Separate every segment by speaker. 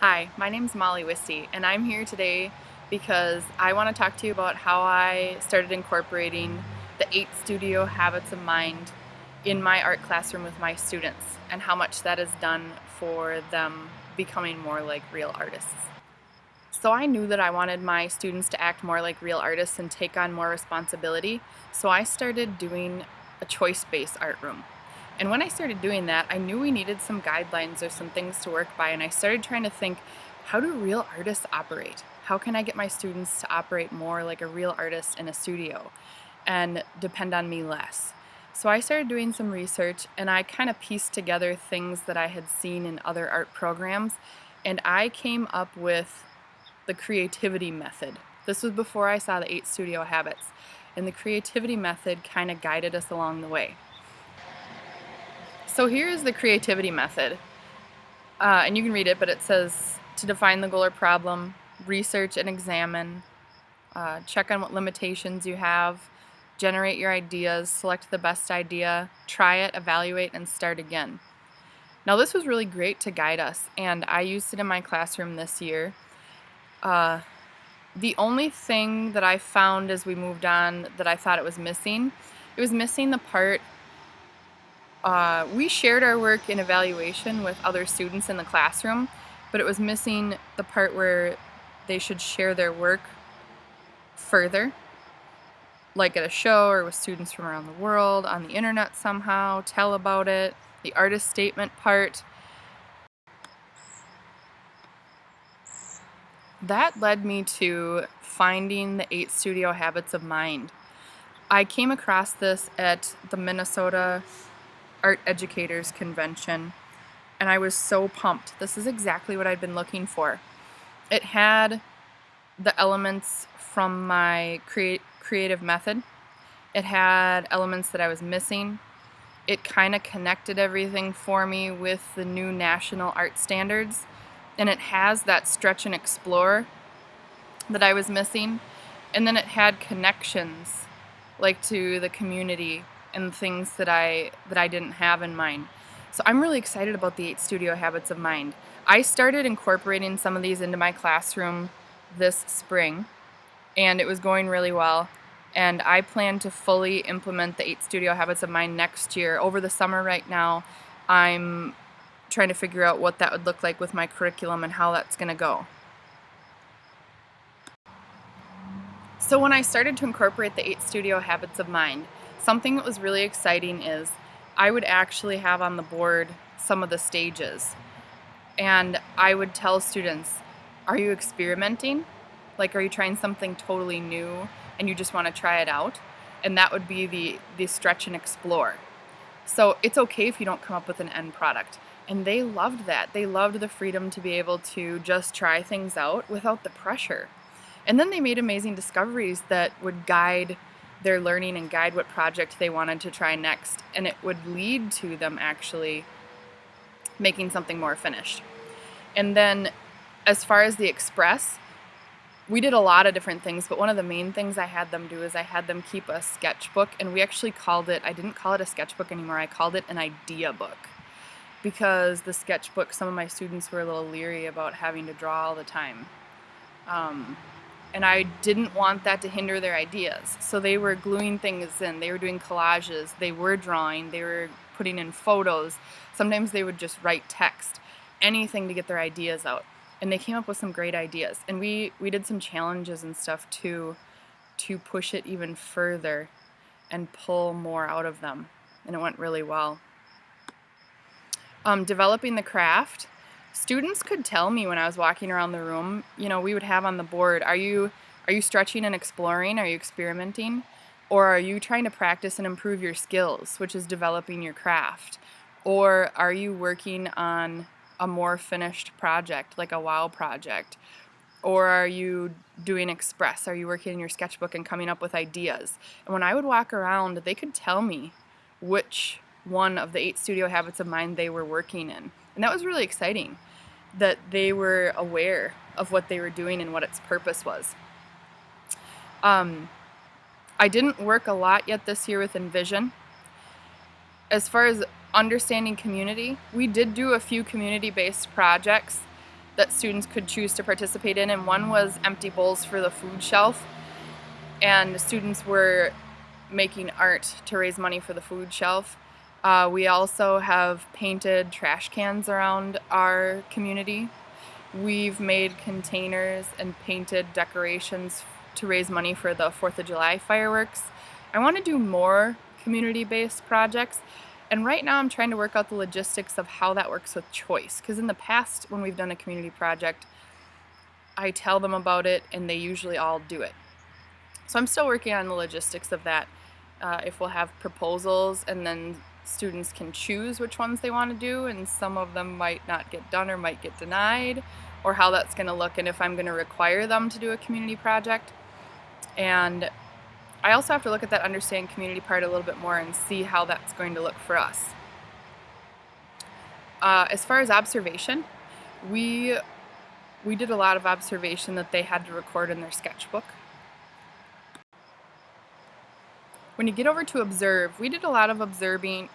Speaker 1: Hi, my name's Molly Wiste, and I'm here today because I want to talk to you about how I started incorporating the 8 studio habits of mind in my art classroom with my students and how much that has done for them becoming more like real artists. So I knew that I wanted my students to act more like real artists and take on more responsibility, so I started doing a choice-based art room. And when I started doing that, I knew we needed some guidelines or some things to work by, and I started trying to think, how do real artists operate? How can I get my students to operate more like a real artist in a studio and depend on me less? So I started doing some research, and I kind of pieced together things that I had seen in other art programs, and I came up with the creativity method. This was before I saw the 8 studio habits, and the creativity method kind of guided us along the way. So here is the creativity method, and you can read it, but it says to define the goal or problem, research and examine, check on what limitations you have, generate your ideas, select the best idea, try it, evaluate, and start again. Now this was really great to guide us, and I used it in my classroom this year. The only thing that I found as we moved on that I thought it was missing the part, we shared our work in evaluation with other students in the classroom, but it was missing the part where they should share their work further, like at a show or with students from around the world, on the internet somehow, tell about it, the artist statement part. That led me to finding the 8 studio habits of mind. I came across this at the Minnesota Art Educators Convention, and I was so pumped. This is exactly what I'd been looking for. It had the elements from my creative method. It had elements that I was missing. It kind of connected everything for me with the new national art standards, and it has that stretch and explore that I was missing, and then it had connections like to the community and things that I didn't have in mind. So I'm really excited about the 8 studio habits of mind. I started incorporating some of these into my classroom this spring, and it was going really well. And I plan to fully implement the 8 studio habits of mind next year. Over the summer right now, I'm trying to figure out what that would look like with my curriculum and how that's going to go. So when I started to incorporate the 8 studio habits of mind, something that was really exciting is I would actually have on the board some of the stages. And I would tell students, are you experimenting? Like, are you trying something totally new and you just want to try it out? And that would be the stretch and explore. So it's okay if you don't come up with an end product. And they loved that. They loved the freedom to be able to just try things out without the pressure. And then they made amazing discoveries that would guide their learning and guide what project they wanted to try next. And it would lead to them actually making something more finished. And then as far as the express, we did a lot of different things, but one of the main things I had them do is I had them keep a sketchbook, and we actually called it, I didn't call it a sketchbook anymore, I called it an idea book. Because the sketchbook, some of my students were a little leery about having to draw all the time. And I didn't want that to hinder their ideas. So they were gluing things in, they were doing collages, they were drawing, they were putting in photos. Sometimes they would just write text, anything to get their ideas out. And they came up with some great ideas. And we did some challenges and stuff too, to push it even further and pull more out of them. And it went really well. Developing the craft. Students could tell me when I was walking around the room, we would have on the board, are you stretching and exploring? Are you experimenting? Or are you trying to practice and improve your skills, which is developing your craft? Or are you working on a more finished project, like a wow project? Or are you doing express? Are you working in your sketchbook and coming up with ideas? And when I would walk around, they could tell me which one of the 8 studio habits of mind they were working in. And that was really exciting, that they were aware of what they were doing and what its purpose was. I didn't work a lot yet this year with Envision. As far as understanding community, we did do a few community-based projects, that students could choose to participate in, and one was empty bowls for the food shelf. And students were making art to raise money for the food shelf. We also have painted trash cans around our community. We've made containers and painted decorations to raise money for the 4th of July fireworks. I want to do more community-based projects, and right now I'm trying to work out the logistics of how that works with choice, because in the past when we've done a community project, I tell them about it and they usually all do it. So I'm still working on the logistics of that. If we'll have proposals and then students can choose which ones they want to do, and some of them might not get done or might get denied, or how that's going to look, and if I'm going to require them to do a community project. And I also have to look at that understanding community part a little bit more and see how that's going to look for us. As far as observation, we did a lot of observation that they had to record in their sketchbook. When you get over to observe, we did a lot of observing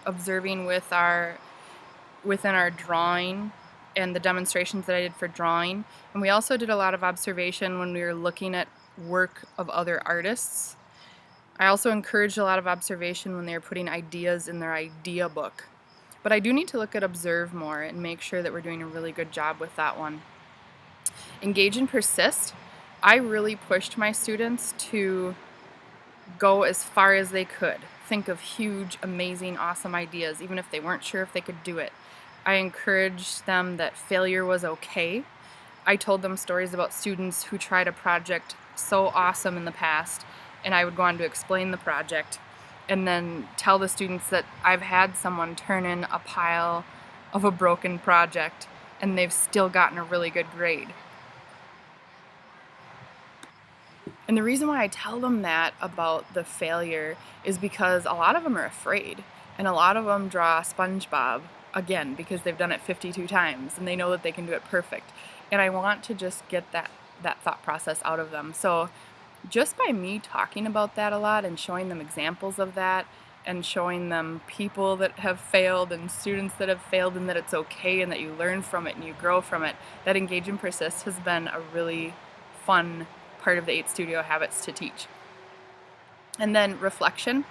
Speaker 1: within our drawing and the demonstrations that I did for drawing. And we also did a lot of observation when we were looking at work of other artists. I also encouraged a lot of observation when they were putting ideas in their idea book. But I do need to look at observe more and make sure that we're doing a really good job with that one. Engage and persist. I really pushed my students to go as far as they could. Think of huge, amazing, awesome ideas, even if they weren't sure if they could do it. I encouraged them that failure was okay. I told them stories about students who tried a project so awesome in the past, and I would go on to explain the project and then tell the students that I've had someone turn in a pile of a broken project and they've still gotten a really good grade. And the reason why I tell them that about the failure is because a lot of them are afraid, and a lot of them draw SpongeBob again because they've done it 52 times and they know that they can do it perfect. And I want to just get that thought process out of them. So just by me talking about that a lot and showing them examples of that and showing them people that have failed and students that have failed and that it's okay and that you learn from it and you grow from it, that Engage and Persist has been a really fun part of the 8 Studio Habits to teach. And then reflection.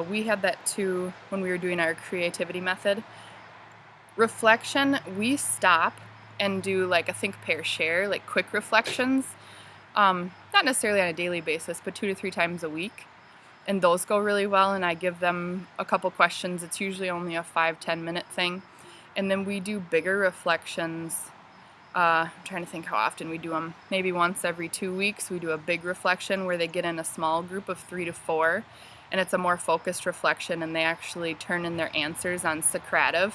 Speaker 1: We had that too when we were doing our creativity method. Reflection, we stop and do like a think, pair, share, like quick reflections. Not necessarily on a daily basis, but 2 to 3 times a week. And those go really well, and I give them a couple questions. It's usually only a 5-10 minute thing. And then we do bigger reflections. I'm trying to think how often we do them. Maybe once every 2 weeks we do a big reflection where they get in a small group of 3 to 4, and it's a more focused reflection, and they actually turn in their answers on Socrative,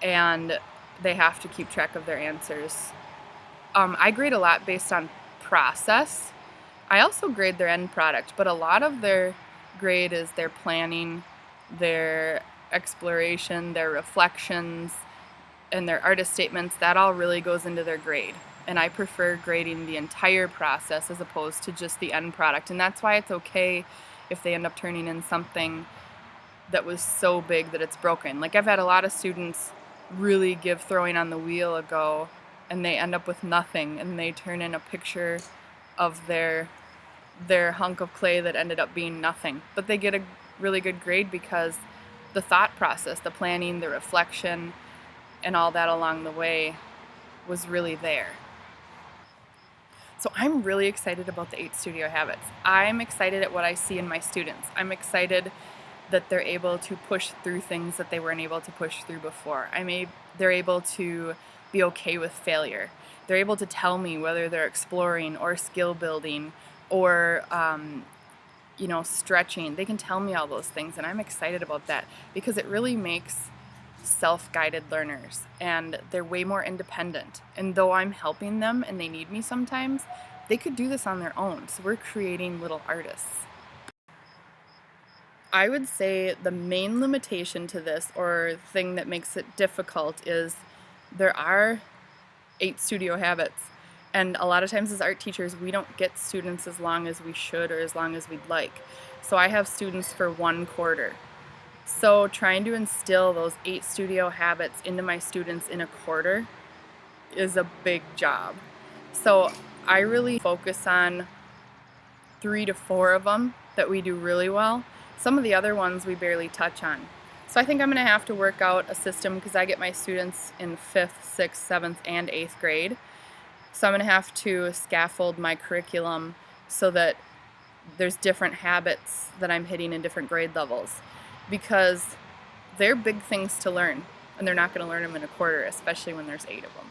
Speaker 1: and they have to keep track of their answers. I grade a lot based on process. I also grade their end product, but a lot of their grade is their planning, their exploration, their reflections, and their artist statements. That all really goes into their grade. And I prefer grading the entire process as opposed to just the end product. And that's why it's okay if they end up turning in something that was so big that it's broken. Like I've had a lot of students really give throwing on the wheel a go and they end up with nothing, and they turn in a picture of their hunk of clay that ended up being nothing. But they get a really good grade because the thought process, the planning, the reflection, and all that along the way was really there. So I'm really excited about the 8 Studio Habits. I'm excited at what I see in my students. I'm excited that they're able to push through things that they weren't able to push through before. They're able to be okay with failure. They're able to tell me whether they're exploring or skill building or stretching. They can tell me all those things, and I'm excited about that because it really makes self-guided learners, and they're way more independent. And though I'm helping them and they need me sometimes, they could do this on their own. So we're creating little artists. I would say the main limitation to this, or thing that makes it difficult, is there are 8 Studio Habits. And a lot of times as art teachers, we don't get students as long as we should or as long as we'd like. So I have students for 1 quarter. So trying to instill those 8 Studio Habits into my students in a quarter is a big job. So I really focus on 3 to 4 of them that we do really well. Some of the other ones we barely touch on. So I think I'm going to have to work out a system because I get my students in 5th, 6th, 7th, and 8th grade. So I'm going to have to scaffold my curriculum so that there's different habits that I'm hitting in different grade levels, because they're big things to learn and they're not going to learn them in a quarter, especially when there's 8 of them.